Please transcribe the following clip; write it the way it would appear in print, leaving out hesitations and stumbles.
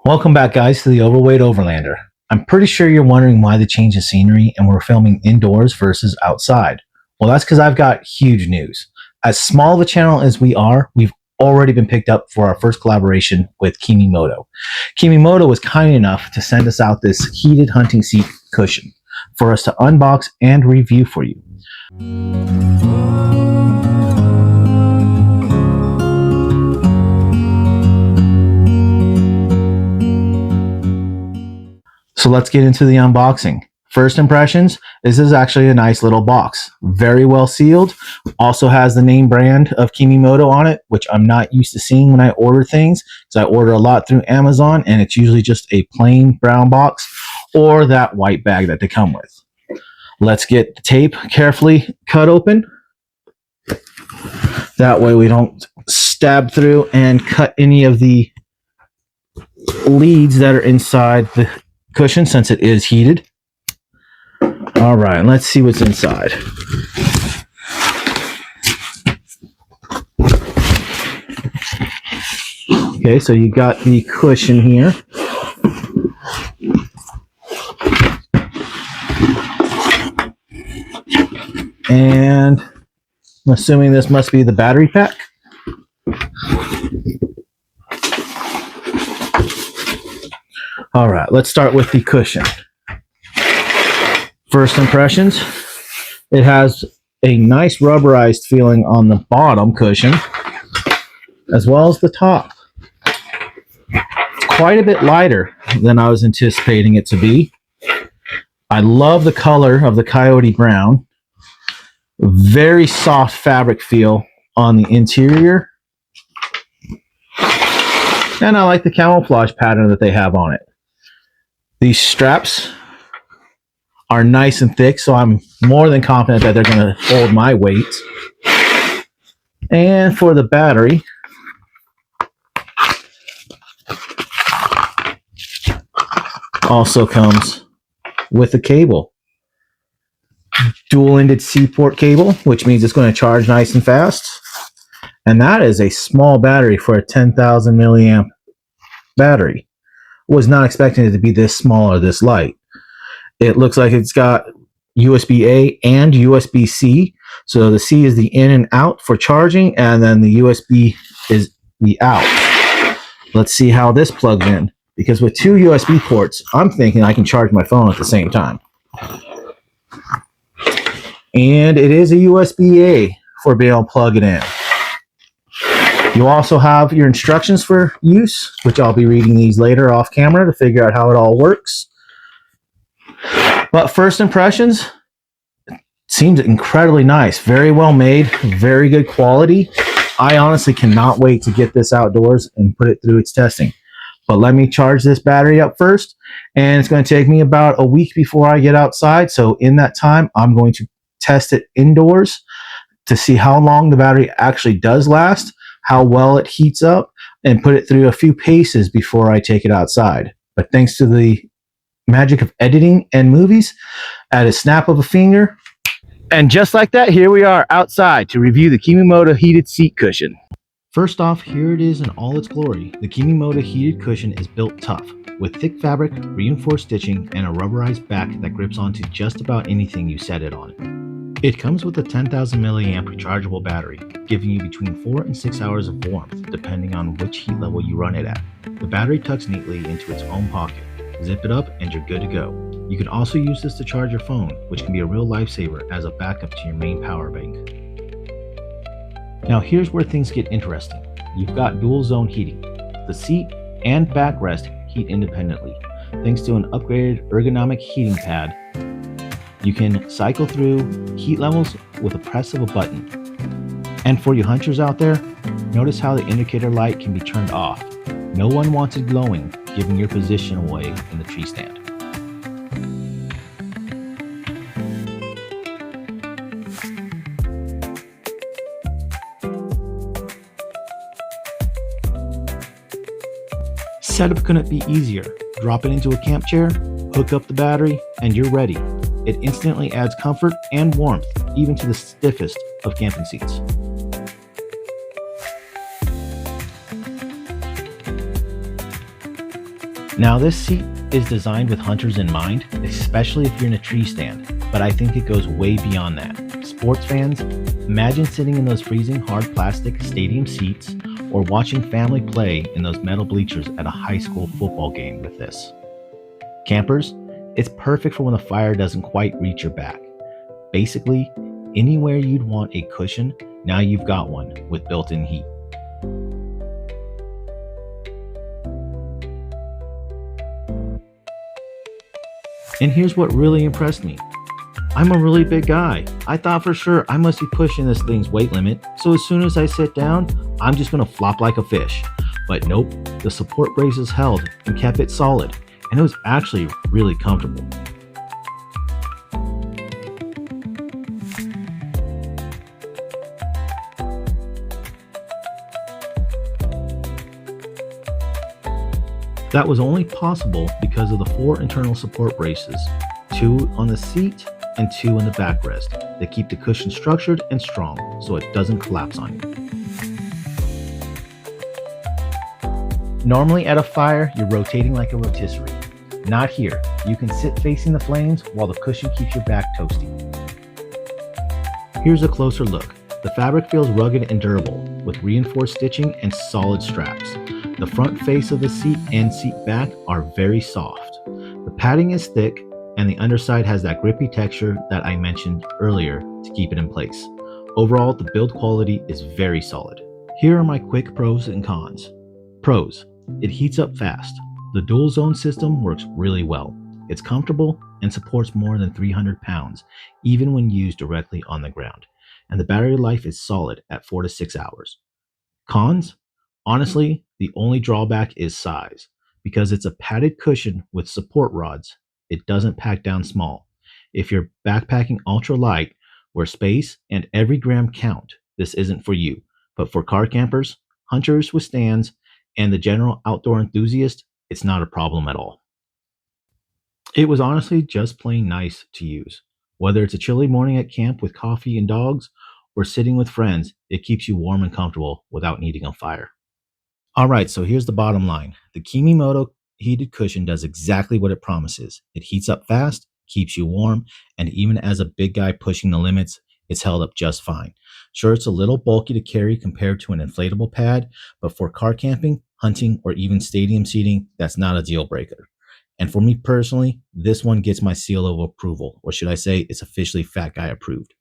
Welcome back, guys, to the Overweight Overlander. I'm pretty sure you're wondering why the change of scenery and we're filming indoors versus outside. Well, that's because I've got huge news. As small of a channel as we are, we've already been picked up for our first collaboration with Kemimoto. Kemimoto was kind enough to send us out this heated hunting seat cushion for us to unbox and review for you. So let's get into the unboxing. First impressions, this is actually a nice little box. Very well sealed. Also has the name brand of Kemimoto on it, which I'm not used to seeing when I order things, because I order a lot through Amazon and it's usually just a plain brown box or that white bag that they come with. Let's get the tape carefully cut open. That way we don't stab through and cut any of the leads that are inside the cushion, since it is heated. All right, let's see what's inside. Okay, so you got the cushion here. And I'm assuming this must be the battery pack. All right, let's start with the cushion. First impressions, it has a nice rubberized feeling on the bottom cushion, as well as the top. It's quite a bit lighter than I was anticipating it to be. I love the color of the coyote brown. Very soft fabric feel on the interior. And I like the camouflage pattern that they have on it. These straps are nice and thick, so I'm more than confident that they're going to hold my weight. And for the battery, also comes with a cable. Dual-ended C-port cable, which means it's going to charge nice and fast. And that is a small battery for a 10,000 milliamp battery. Was not expecting it to be this small or this light. It looks like it's got USB-A and USB-C. So the C is the in and out for charging, and then the USB is the out. Let's see how this plugs in, because with two USB ports, I'm thinking I can charge my phone at the same time. And it is a USB-A for being able to plug it in. You also have your instructions for use, which I'll be reading these later off camera to figure out how it all works. But first impressions, seems incredibly nice. Very well made, very good quality. I honestly cannot wait to get this outdoors and put it through its testing. But let me charge this battery up first, and it's going to take me about a week before I get outside. So in that time, I'm going to test it indoors to see how long the battery actually does last, how well it heats up, and put it through a few paces before I take it outside. But thanks to the magic of editing and movies, at a snap of a finger, and just like that, here we are outside to review the Kemimoto Heated Seat Cushion. First off, here it is in all its glory. The Kemimoto Heated Cushion is built tough, with thick fabric, reinforced stitching, and a rubberized back that grips onto just about anything you set it on. It comes with a 10,000 milliamp rechargeable battery, giving you between 4 and 6 hours of warmth, depending on which heat level you run it at. The battery tucks neatly into its own pocket. Zip it up and you're good to go. You can also use this to charge your phone, which can be a real lifesaver as a backup to your main power bank. Now here's where things get interesting. You've got dual zone heating. The seat and backrest heat independently. Thanks to an upgraded ergonomic heating pad, you can cycle through heat levels with a press of a button. And for you hunters out there, notice how the indicator light can be turned off. No one wants it glowing, giving your position away in the tree stand. Setup couldn't be easier. Drop it into a camp chair, hook up the battery, and you're ready. It instantly adds comfort and warmth, even to the stiffest of camping seats. Now this seat is designed with hunters in mind, especially if you're in a tree stand, but I think it goes way beyond that. Sports fans, imagine sitting in those freezing hard plastic stadium seats or watching family play in those metal bleachers at a high school football game with this. Campers, it's perfect for when the fire doesn't quite reach your back. Basically, anywhere you'd want a cushion, now you've got one with built-in heat. And here's what really impressed me. I'm a really big guy. I thought for sure I must be pushing this thing's weight limit, so as soon as I sit down, I'm just gonna flop like a fish. But nope, the support braces held and kept it solid, and it was actually really comfortable. That was only possible because of the 4 internal support braces, 2 on the seat and 2 on the backrest that keep the cushion structured and strong so it doesn't collapse on you. Normally at a fire, you're rotating like a rotisserie. Not here. You can sit facing the flames while the cushion keeps your back toasty. Here's a closer look. The fabric feels rugged and durable, with reinforced stitching and solid straps. The front face of the seat and seat back are very soft. The padding is thick, and the underside has that grippy texture that I mentioned earlier to keep it in place. Overall, the build quality is very solid. Here are my quick pros and cons. Pros: it heats up fast. The dual zone system works really well. It's comfortable and supports more than 300 pounds, even when used directly on the ground. And the battery life is solid at 4 to 6 hours. Cons? Honestly, the only drawback is size. Because it's a padded cushion with support rods, it doesn't pack down small. If you're backpacking ultra light, where space and every gram count, this isn't for you. But for car campers, hunters with stands, and the general outdoor enthusiast, it's not a problem at all. It was honestly just plain nice to use. Whether it's a chilly morning at camp with coffee and dogs, or sitting with friends, it keeps you warm and comfortable without needing a fire. All right, so here's the bottom line. The Kemimoto heated cushion does exactly what it promises. It heats up fast, keeps you warm, and even as a big guy pushing the limits, it's held up just fine. Sure, it's a little bulky to carry compared to an inflatable pad, but for car camping, hunting, or even stadium seating, that's not a deal breaker. And for me personally, this one gets my seal of approval, or should I say it's officially Fat Guy approved.